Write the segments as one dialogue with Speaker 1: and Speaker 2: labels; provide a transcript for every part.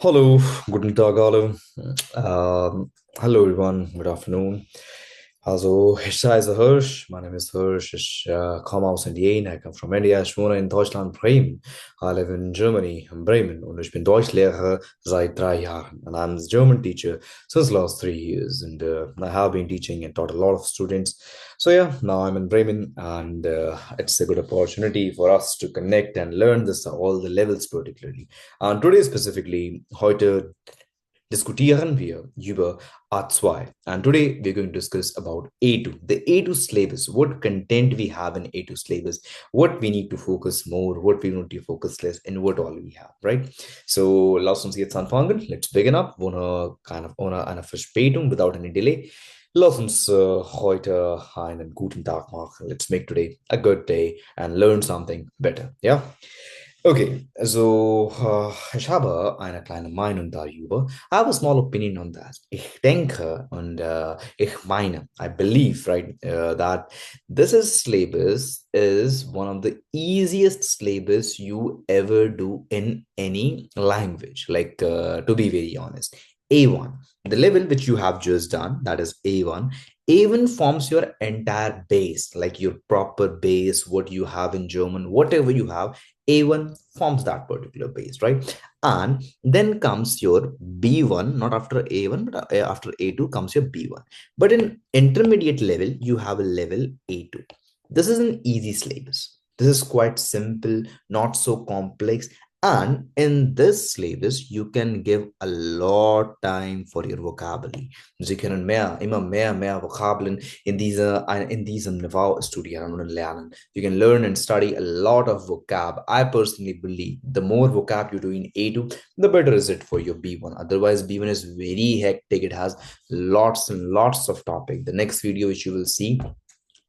Speaker 1: Hallo, guten Tag alle. Hallo everyone, good afternoon. Also, ich heiße Hirsch, mein Name ist Hirsch, ich komme aus Indien, I come from India, ich wohne in Deutschland, Bremen. I live in Germany, in Bremen, und ich bin Deutschlehrer seit 3 Jahren. And I'm a German teacher since last 3 years, and I have been teaching and taught a lot of students. So yeah, now I'm in Bremen, and it's a good opportunity for us to connect and learn this all the levels particularly. And today specifically, heute diskutieren wir über A2. And today we're going to discuss about A2, the A2 syllabus, what content we have in A2 syllabus, what we need to focus more, what we need to focus less, and what all we have, right? So, lass uns jetzt anfangen. Let's begin up ohne eine Verspätung, without any delay. Lass uns heute einen guten Tag machen. Let's make today a good day and learn something better. Ja? Okay, so ich habe eine kleine Meinung darüber. I have a small opinion on that. Ich denke und ich meine, I believe, right, that this is syllabus is one of the easiest syllabus you ever do in any language. Like, to be very honest, A1, the level which you have just done, that is A1. A1 forms your entire base, like your proper base, what you have in German, whatever you have. A1 forms that particular base, right? And then comes your B1, not after A1, but after A2 comes your B1. But in intermediate level, you have a level A2. This is an easy syllabus. This is quite simple, not so complex. And in this syllabus, you can give a lot time for your vocabulary. Sie können mehr Vokabeln in diesem Niveau studieren und lernen. You can learn and study a lot of vocab. I personally believe the more vocab you do in A2, the better is it for your B1. Otherwise, B1 is very hectic. It has lots and lots of topic. The next video which you will see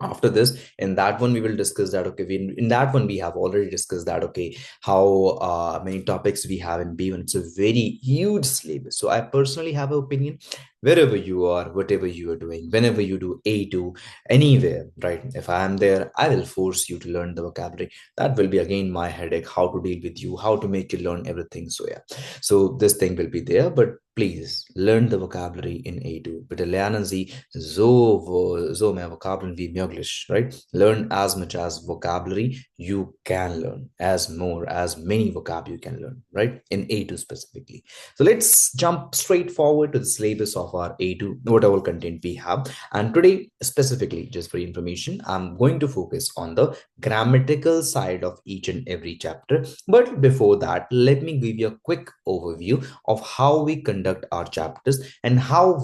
Speaker 1: after this, in that one we will discuss that, okay, in that one we have already discussed that, okay, how many topics we have in B1. It's a very huge syllabus. So I personally have an opinion, wherever you are, whatever you are doing, whenever you do A2, anywhere, right, if I am there, I will force you to learn the vocabulary. That will be again my headache, how to deal with you, how to make you learn everything. So yeah, so this thing will be there, but please learn the vocabulary in A2. Bitte lernen Sie so mehr Vokabeln wie möglich, right? Learn as much as vocabulary you can learn, as many vocab you can learn, right? In A2 specifically. So let's jump straight forward to the syllabus of our A2, whatever content we have. And today, specifically, just for information, I'm going to focus on the grammatical side of each and every chapter. But before that, let me give you a quick overview of how we conduct our chapters and how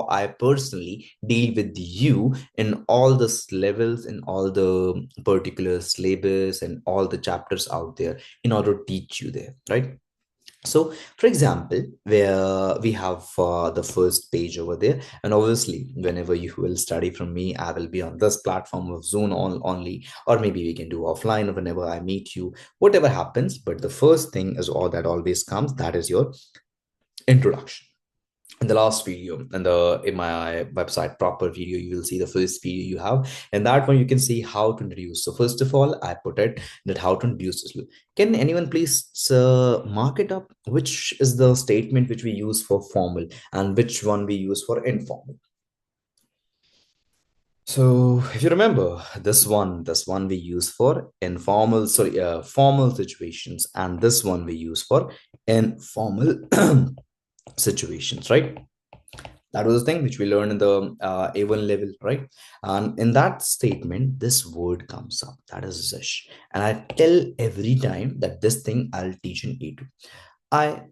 Speaker 1: I personally deal with you in all the levels, in all the particular syllabus and all the chapters out there in order to teach you there, right? So, for example, where we have the first page over there, and obviously, whenever you will study from me, I will be on this platform of Zoom only, or maybe we can do offline whenever I meet you, whatever happens. But the first thing is all that always comes, that is your introduction. In the last video and the in my website proper video, you will see the first video you have, and that one you can see how to introduce. So first of all, I put it that how to introduce this. Can anyone please mark it up, which is the statement which we use for formal and which one we use for informal? So if you remember, this one we use for formal situations, and this one we use for informal situations, right? That was the thing which we learned in the A1 level, right? And in that statement, this word comes up, that is zish. And I tell every time that this thing I'll teach in A2. I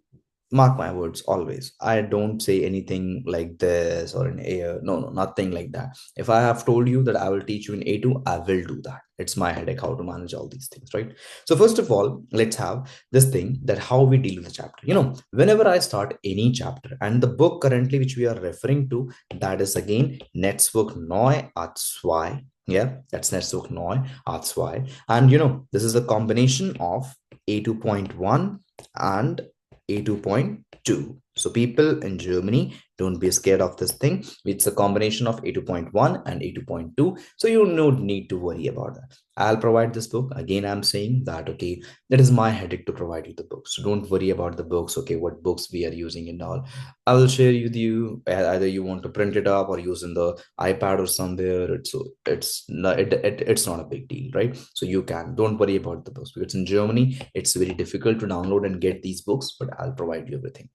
Speaker 1: mark my words always. I don't say anything like this or in A. No, nothing like that. If I have told you that I will teach you in A2, I will do that. It's my headache how to manage all these things, right? So first of all, let's have this thing that how we deal with the chapter. Whenever I start any chapter, and the book currently which we are referring to, that is again Netzwerk Neu A2. Yeah, that's Netzwerk Neu A2. And this is a combination of A2.1 and A2.2. So people in Germany, don't be scared of this thing. It's a combination of A2.1 and A2.2. So you don't need to worry about that. I'll provide this book. Again, I'm saying that, okay, that is my headache to provide you the book. So don't worry about the books, okay, what books we are using and all. I will share with you, either you want to print it up or use in the iPad or somewhere. It's not a big deal, right? So you can, don't worry about the books because in Germany, it's very difficult to download and get these books, but I'll provide you everything.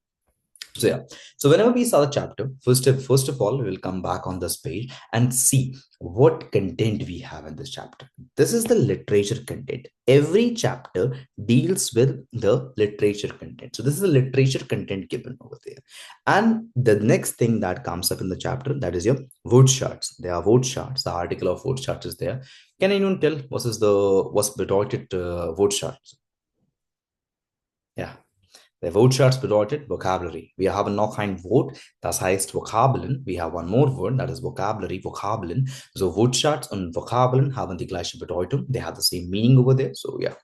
Speaker 1: So yeah, so whenever we saw the chapter, first of all, we will come back on this page and see what content we have in this chapter. This is the literature content. Every chapter deals with the literature content. So this is the literature content given over there. And the next thing that comes up in the chapter, that is your word charts. There are word charts. The article of word charts is there. Can anyone tell what's bedeutet word charts? Yeah. Der Wortschatz bedeutet Vocabulary. Wir haben noch ein Wort, das heißt Vokabeln. We have one more word, that is Vocabulary, Vokabeln. So Wortschatz und Vokabeln haben die gleiche Bedeutung. They have the same meaning over there. So yeah.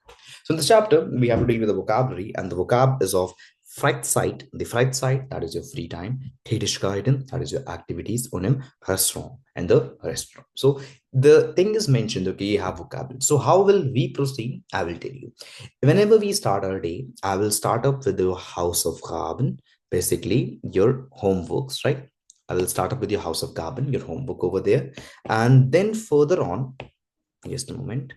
Speaker 1: So in this chapter, we have to deal with the vocabulary, and the vocab is of Freizeit. The Freizeit, that is your free time. Tätigkeiten, that is your activities. Und im Restaurant, and the restaurant. So the thing is mentioned, okay, you have vocabulary. So how will we proceed? I will tell you. Whenever we start our day, I will start up with the house of carbon, basically your homeworks, right? I will start up with your house of carbon, your homework over there. And then further on, just a moment.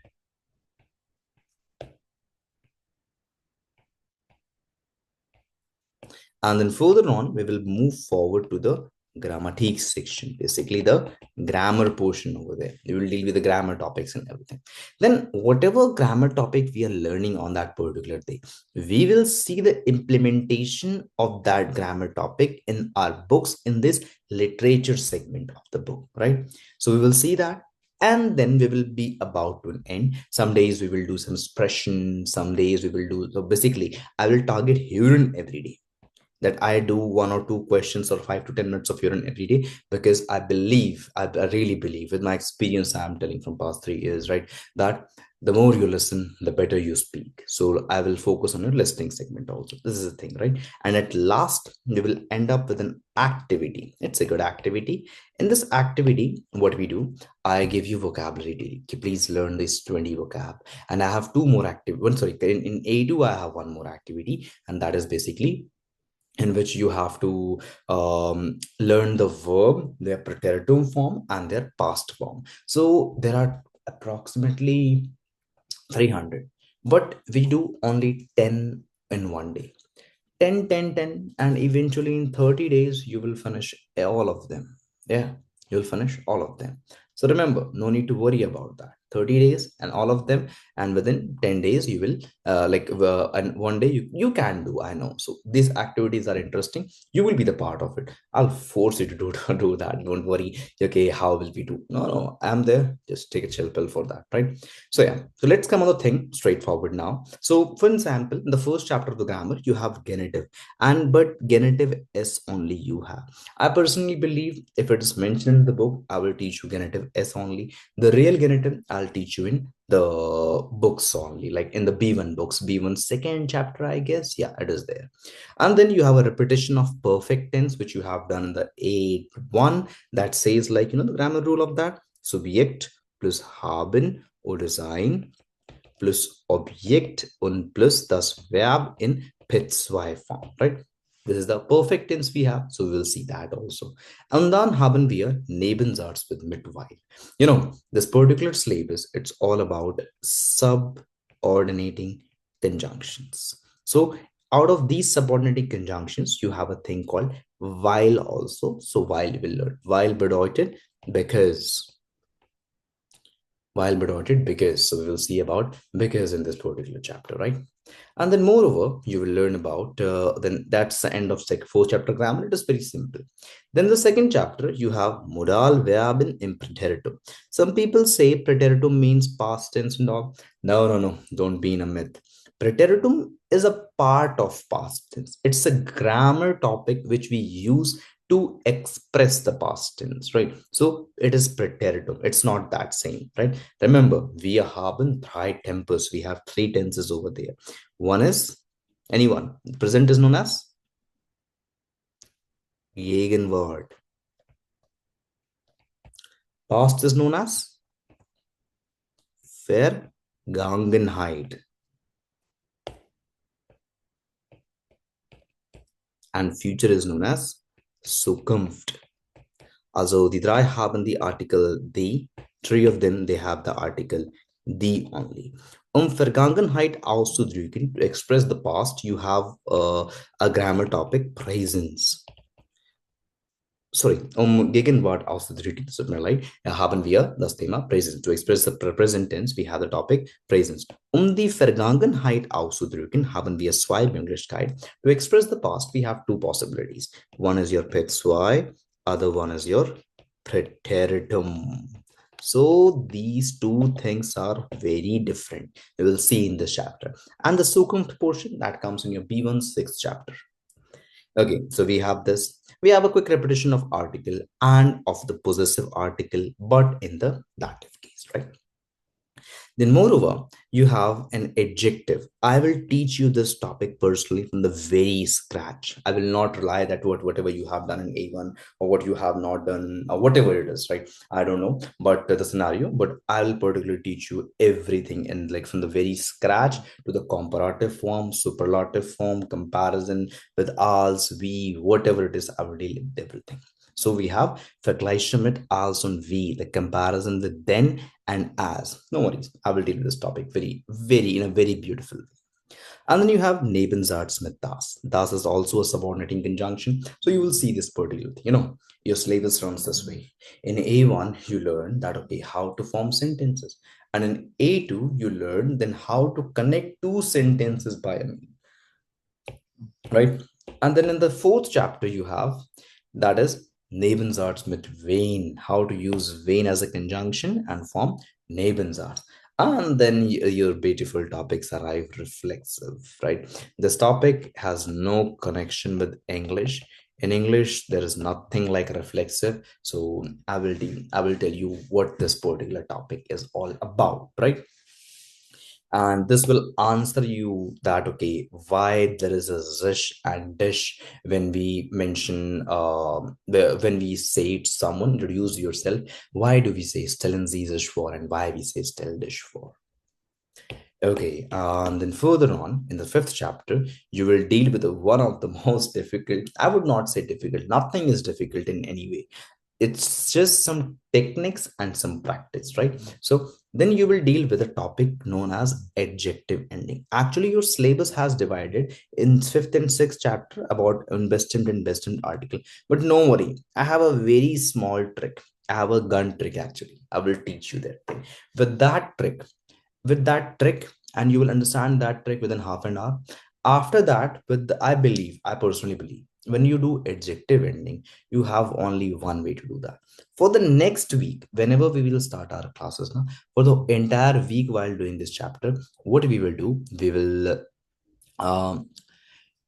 Speaker 1: And then further on, we will move forward to the grammatic section, basically the grammar portion over there. We will deal with the grammar topics and everything. Then whatever grammar topic we are learning on that particular day, we will see the implementation of that grammar topic in our books in this literature segment of the book, right? So we will see that, and then we will be about to an end. Some days we will do some expression, some days we will do, so basically I will target hearing every day, that I do 1 or 2 questions or 5 to 10 minutes of urine every day, because I really believe with my experience, I'm telling from past 3 years, right, that the more you listen, the better you speak. So I will focus on your listening segment also. This is the thing, right? And at last, we will end up with an activity. It's a good activity. In this activity, what we do, I give you vocabulary daily. Please learn this 20 vocab. And I have two more active. One, sorry, in A2, I have one more activity, and that is basically in which you have to learn the verb, their preteritum form, and their past form. So there are approximately 300, but we do only 10 in one day. 10, 10, 10, and eventually in 30 days, you will finish all of them. Yeah, you'll finish all of them. So remember, no need to worry about that. 30 days and all of them, and within 10 days, you will and one day you can do, I know. So these activities are interesting. You will be the part of it. I'll force you to do, to do that. Don't worry. Okay, how will we do? No, no, I'm there. Just take a chill pill for that, right? So yeah, so let's come on the thing straightforward now. So for example, in the first chapter of the grammar, you have genitive, and but genitive S only you have. I personally believe if it is mentioned in the book, I will teach you genitive S only. The real genitive, I'll teach you in the books only, like in the B1 books, B1 second chapter, I guess. Yeah, it is there. And then you have a repetition of perfect tense, which you have done in the A1, that says, like, the grammar rule of that. Subjekt plus haben oder sein plus Objekt und plus das Verb in P2-Form, right? This is the perfect tense we have, so we will see that also. And then haben wir Nebensatz with mitweil. This particular syllabus, it's all about subordinating conjunctions. So out of these subordinating conjunctions, you have a thing called while also. So while will learn. While bedeutet because. While bedeutet because. So we will see about because in this particular chapter, right? And then moreover, you will learn about, then that's the end of fourth chapter grammar. It is very simple. Then the second chapter, you have modal verben im Präteritum. Some people say Präteritum means past tense and all. No, no, no, don't be in a myth. Preteritum is a part of past tense. It's a grammar topic which we use to express the past tense, right? So it is preteritum. It's not that same, right? Remember, wir haben drei tempers. We have three tenses over there. One is, anyone, present is known as? Gegenwart. Past is known as Vergangenheit and future is known as Zukunft. Also, die drei haben die Artikel die, three of them they have the article die only. Vergangenheit auszudrücken, to express the past, you have a grammar topic, presence. Sorry, Gegenwart auszudrücken, tut mir leid, haben wir das Thema Presence. To express the present tense, we have the topic Presence. Die Vergangenheit auszudrücken, haben wir zwei Möglichkeiten. To express the past, we have two possibilities. One is your Präzwei, other one is your Präteritum. So these two things are very different. You will see in this chapter. And the Zukunft portion that comes in your B1 6th chapter. Okay, so we have this. We have a quick repetition of article and of the possessive article, but in the dative case, right? Then, moreover, you have an adjective. I will teach you this topic personally from the very scratch. I will not rely that whatever you have done in A1 or what you have not done or whatever it is, right? I don't know, but the scenario, but I will particularly teach you everything and like from the very scratch to the comparative form, superlative form, comparison with als, we, whatever it is, I will deal with everything. So we have Vergleiche mit als und wie, the comparison with then and as. No worries, I will deal with this topic very in a very beautiful way. And then you have Nebensatz mit das. Das is also a subordinating conjunction. So you will see this particular thing. Your syllabus runs this way. In A1, you learn that, okay, how to form sentences. And in A2, you learn then how to connect two sentences by a mean. Right? And then in the fourth chapter, you have that is Nebensatz mit wen, how to use wen as a conjunction and form Nebensatz. And then your beautiful topics arrive reflexive, right? This topic has no connection with English. In English, there is nothing like reflexive. So I will tell you what this particular topic is all about, right? And this will answer you that, okay, why there is a zish and dish when we mention when we say to someone, introduce yourself, why do we say stellen sie sich vor and why we say stell dich vor. Okay, and then further on in the fifth chapter, you will deal with one of the most difficult. I would not say difficult, nothing is difficult in any way. It's just some techniques and some practice, right? So then you will deal with a topic known as adjective ending. Actually, your syllabus has divided in fifth and sixth chapter about investment and investment article. But no worry, I have a very small trick. I have a gun trick actually. I will teach you that thing. With that trick, and you will understand that trick within half an hour. After that, I personally believe, when you do adjective ending, you have only one way to do that. For the next week, whenever we will start our classes now, for the entire week while doing this chapter, what we will do, we will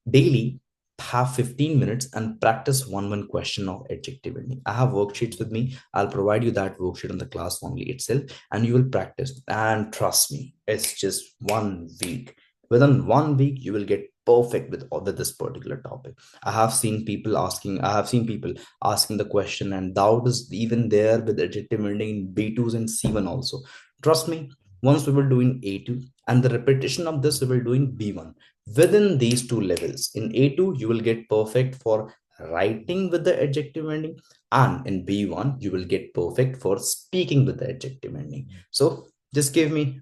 Speaker 1: daily have 15 minutes and practice one question of adjective ending. I have worksheets with me. I'll provide you that worksheet on the class only itself, and you will practice. And trust me, it's just 1 week. Within 1 week, you will get perfect with this particular topic. I have seen people asking the question, and doubt is even there with adjective ending in B2s and C1 also. Trust me, once we will do in A2, and the repetition of this we will do in B1. Within these two levels, in A2 you will get perfect for writing with the adjective ending, and in B1 you will get perfect for speaking with the adjective ending. So just give me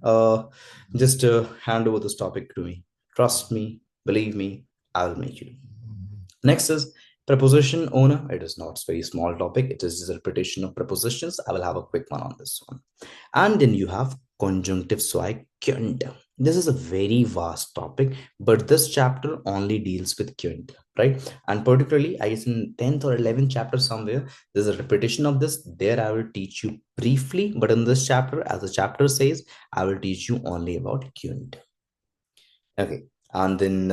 Speaker 1: just hand over this topic to me. Trust me, believe me, I will make you. Next is preposition owner. It is not very small topic. It is a repetition of prepositions. I will have a quick one on this one. And then you have conjunctive zwei könnte. This is a very vast topic, but this chapter only deals with könnte, right? And particularly, I guess in 10th or 11th chapter somewhere, there's a repetition of this. There I will teach you briefly, but in this chapter, as the chapter says, I will teach you only about könnte. Okay. And then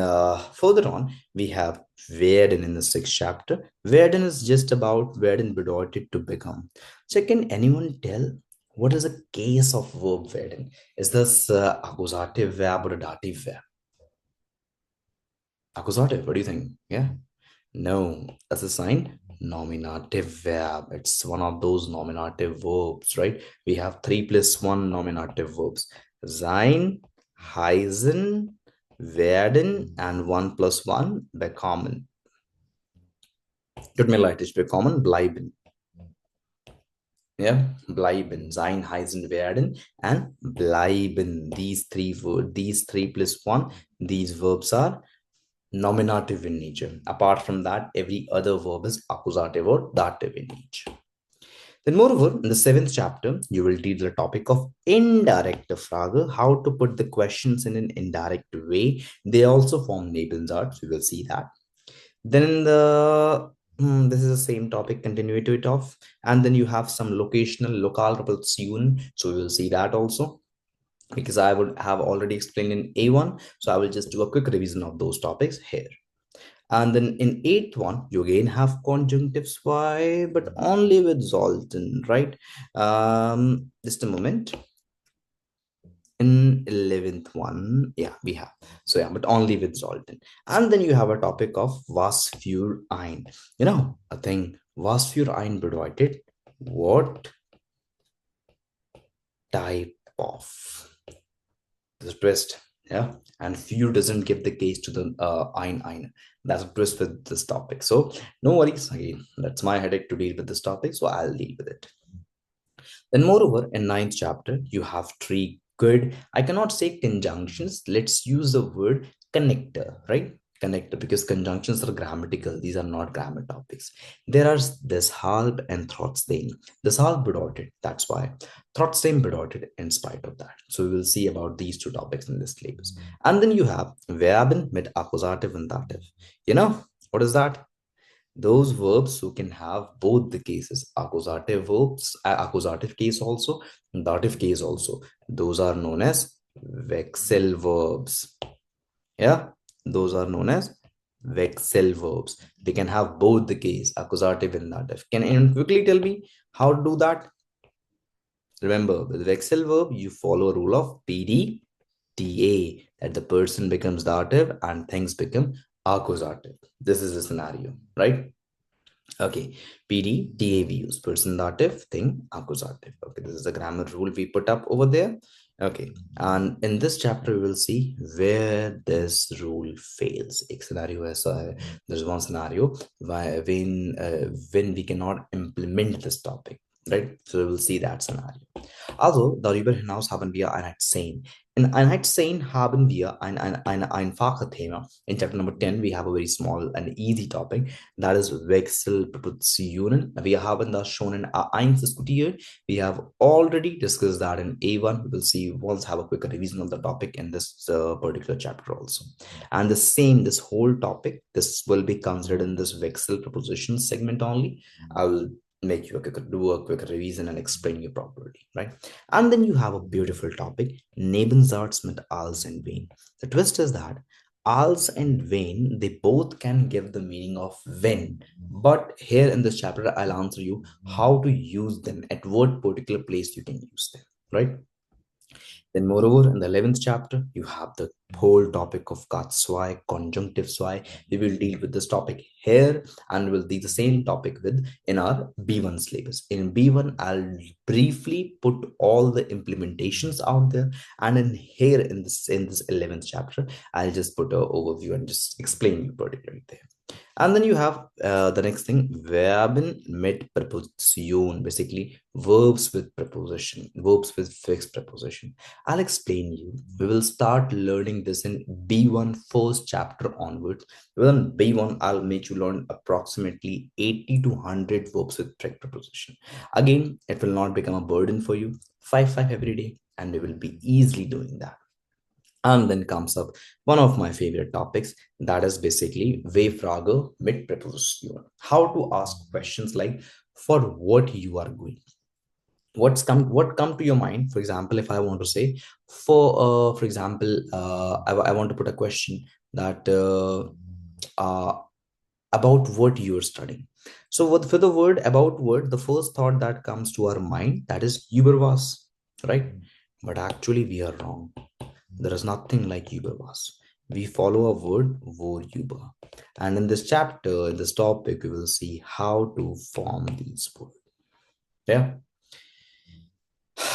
Speaker 1: further on, we have werden in the sixth chapter. Werden is just about werden bedeutet to become. So can anyone tell what is the case of verb werden? Is this accusative verb or a dative verb? Accusative, what do you think? Yeah. No, that's a sign nominative verb. It's one of those nominative verbs, right? We have 3 plus 1 nominative verbs: sein, heißen, werden, and 1 plus 1 bekommen. Tut mir leid, ich bekommen, bleiben. Yeah, bleiben, sein, heißen, werden, and bleiben. These 3 plus 1, these verbs are nominative in nature. Apart from that, every other verb is accusative or dative in nature. Then, moreover, in the seventh chapter, you will deal the topic of indirect Frage, how to put the questions in an indirect way. They also form Nebensatzes. We will see that. Then in the this is the same topic, continue to it off, and then you have some local so we will see that also, because I would have already explained in A1, so I will just do a quick revision of those topics here. And then in eighth one, you again have conjunctives. Why? But only with Zoltan, right? Just a moment. In 11th one, yeah, we have. So yeah, but only with Zoltan. And then you have a topic of was für ein. You know, a thing, was für ein bedeutet what type of. There's a twist, yeah. And für doesn't give the case to the ein. That's a twist with this topic. So no worries. Again, that's my headache to deal with this topic. So I'll deal with it. Then, moreover, in ninth chapter, you have three good, I cannot say conjunctions. Let's use the word connector, right? Connector, because conjunctions are grammatical. These are not grammar topics. There are deshalb and trotzdem. Deshalb bedeutet, that's why. Trotzdem bedeutet, in spite of that. So we will see about these two topics in this syllabus. And then you have Verben mit Akkusativ and Dativ. You know, what is that? Those verbs who can have both the cases, accusative verbs, accusative case also, dative case also. Those are known as vexel verbs. Yeah, those are known as vexel verbs. They can have both the case, accusative and dative. Can anyone quickly tell me how to do that? Remember, with vexel verb, you follow a rule of PD, TA, that the person becomes dative and things become accusative. This is the scenario, right? Okay, PD, DA we use person dative, thing, accusative. Okay, this is the grammar rule we put up over there. Okay, and in this chapter, we will see where this rule fails. एक scenario ऐसा है, there's one scenario when we cannot implement this topic, right? So we will see that scenario. Also, darüber hinaus haben wir Einheitszehn. In Einheitszehn haben wir ein einfaches Thema. In chapter number 10, we have a very small and easy topic, that is Wechselpräpositionen. Wir haben das schon in A1 diskutiert. We have already discussed that in A1. We will see, once have a quick revision of the topic in this particular chapter also. And the same, this whole topic, this will be considered in this Wechselpräposition segment only. I will make you do a quick revision and explain you properly, right? And then you have a beautiful topic, Nebensatz mit als and wenn. The twist is that als and when, they both can give the meaning of when, but here in this chapter I'll answer you how to use them, at what particular place you can use them, right? Then, moreover, in the 11th chapter, you have the whole topic of Katswai, conjunctive swai. We will deal with this topic here, and we'll do the same topic with in our B1 syllabus. In B1, I'll briefly put all the implementations out there, and in here in this 11th chapter, I'll just put an overview and just explain you particularly there. And then you have the next thing, Verben mit Präposition, basically verbs with preposition, verbs with fixed preposition. I'll explain you. We will start learning this in B1 first chapter onwards. Within B1, I'll make you learn approximately 80 to 100 verbs with fixed preposition. Again, it will not become a burden for you. 5 every day, and we will be easily doing that. And then comes up one of my favorite topics, that is basically W-Frage mit Präposition. How to ask questions like, for what you are going. What come to your mind? For example, if I want to say, for example, I want to put a question that about what you're studying. So for the word about word, the first thought that comes to our mind, that is über was, right? But actually we are wrong. There is nothing like über was. we follow a word vorüber. And in this chapter, in this topic, we will see how to form these words. Yeah.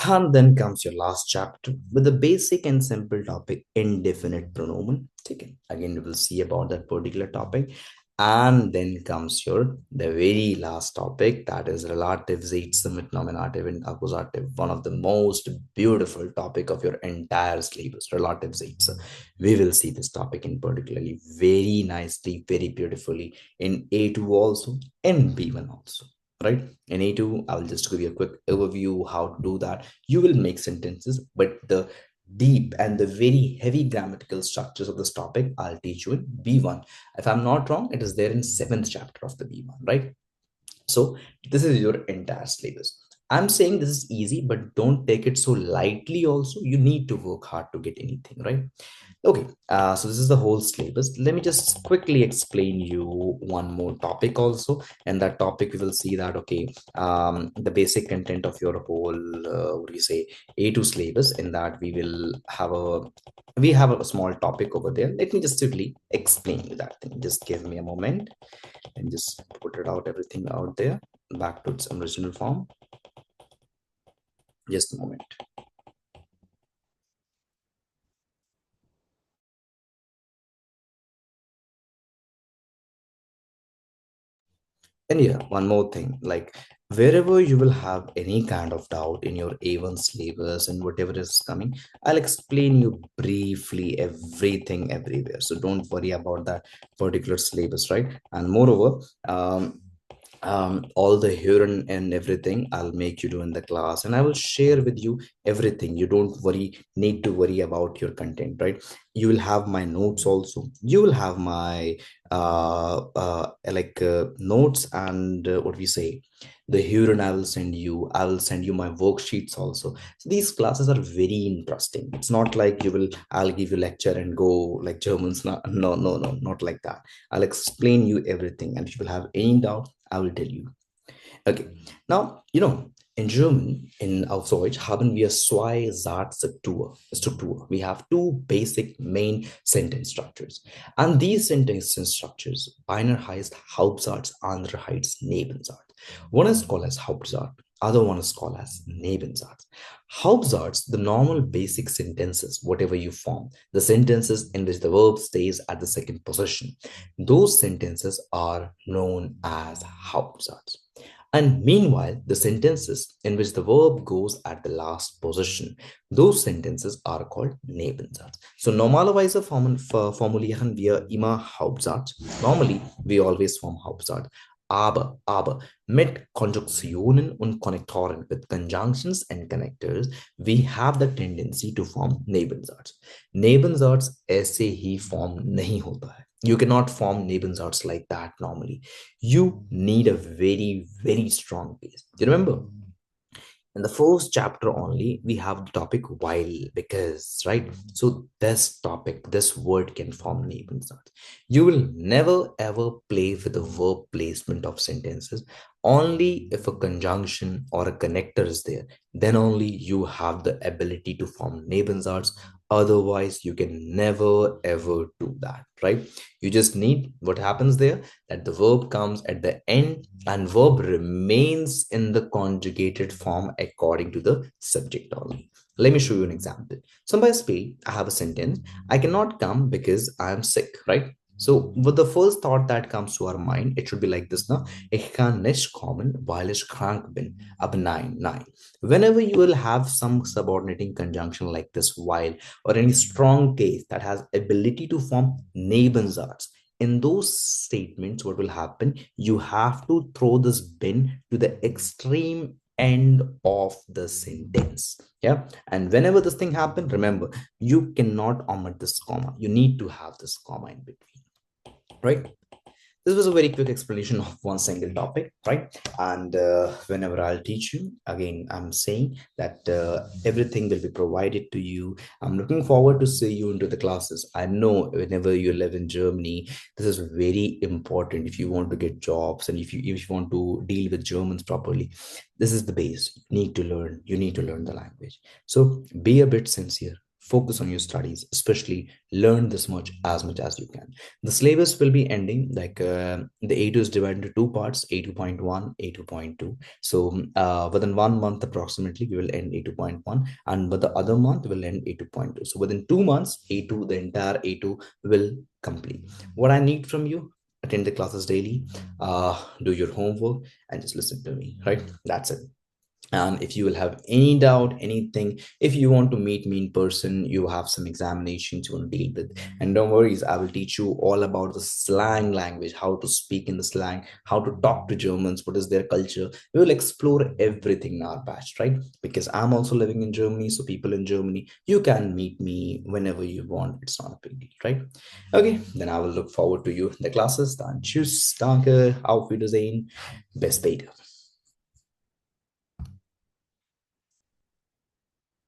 Speaker 1: And then comes your last chapter with the basic and simple topic indefinite pronoun. Okay. Again, we will see about that particular topic. And then comes your the very last topic, that is relative Sätze mit nominative and accusative. One of the most beautiful topic of your entire syllabus, relative Sätze. We will see this topic in particularly very nicely, very beautifully in A2 also and B1 also, right? In A2, I'll just give you a quick overview how to do that. You will make sentences, but the deep and the very heavy grammatical structures of this topic, I'll teach you in B1. If I'm not wrong, it is there in seventh chapter of the B1, right? So this is your entire syllabus. I'm saying this is easy, but don't take it so lightly also. You need to work hard to get anything, right? Okay, so this is the whole syllabus. Let me just quickly explain you one more topic also. And that topic, we will see that, okay, the basic content of your whole, what do you say, A2 syllabus. In that we have a small topic over there. Let me just quickly explain you that thing. Just give me a moment and just put it out, everything out there, back to its original form. Just a moment. And yeah, one more thing, like wherever you will have any kind of doubt in your A1 syllabus and whatever is coming, I'll explain you briefly everything everywhere. So don't worry about that particular syllabus, right? And moreover, all the hearing and everything I'll make you do in the class, and I will share with you everything. You don't need to worry about your content, right? You will have my notes also. You will have my notes and what we say, the hearing I will send you my worksheets also. So these classes are very interesting. It's not like I'll give you lecture and go like Germans. No, no, no, no, not like that. I'll explain you everything, and if you will have any doubt, I will tell you. Okay. Now, in German, in auf Deutsch, haben wir zwei Satzstruktur. We have two basic main sentence structures. And these sentence structures, einer heißt Hauptsatz, andere heißt Nebensatz. One is called as Hauptsatz, other one is called as Nebensatz. Hauptsatz, the normal basic sentences, whatever you form, the sentences in which the verb stays at the second position, those sentences are known as Hauptsatz. And meanwhile, the sentences in which the verb goes at the last position, those sentences are called Nebensatz. So normalerweise formulieren wir immer Hauptsatz. Normally, we always form Hauptsatz. Aber, mit Konjunktionen und Konnektoren, with conjunctions and connectors, we have the tendency to form Nebensatz. Nebensatz ऐसे ही form नहीं होता है. You cannot form Nebensatz like that normally. You need a very, very strong base. Do you remember? In the first chapter only, we have the topic while, because, right? So this topic, this word can form Nebensatz. You will never ever play with the verb placement of sentences. Only if a conjunction or a connector is there, then only you have the ability to form Nebensatz. Otherwise, you can never ever do that, right? You just need what happens there, that the verb comes at the end and verb remains in the conjugated form according to the subject only. Let me show you an example. Somebody say, I have a sentence, I cannot come because I am sick, right? So with the first thought that comes to our mind, it should be like this now. Ich kann nicht kommen, weil ich krank bin. Ab nein, nein. Whenever you will have some subordinating conjunction like this while, or any strong case that has ability to form Nebensatz, in those statements, what will happen? You have to throw this bin to the extreme end of the sentence. Yeah. And whenever this thing happens, remember, you cannot omit this comma. You need to have this comma in between, right? This was a very quick explanation of one single topic, right? And whenever I'll teach you, again, I'm saying that everything will be provided to you. I'm looking forward to see you into the classes. I know whenever you live in Germany, this is very important if you want to get jobs and if you want to deal with Germans properly. This is the base. You need to learn. You need to learn the language. So be a bit sincere. focus on your studies, especially learn this much as you can. The syllabus will be ending, like the A2 is divided into two parts, A2.1, A2.2. So within 1 month approximately, we will end A2.1, and with the other month will end A2.2. So within 2 months, A2, the entire A2 will complete. What I need from you: attend the classes daily, do your homework, and just listen to me, right? That's it. And if you will have any doubt, anything, if you want to meet me in person, you have some examinations you want to deal with, and don't worry, I will teach you all about the slang language, how to speak in the slang, how to talk to Germans, what is their culture. We will explore everything in our batch, right? Because I'm also living in Germany, so people in Germany, you can meet me whenever you want. It's not a big deal, right? Okay, then I will look forward to you in the classes. Dann tschüss, danke, auf Wiedersehen, bis später.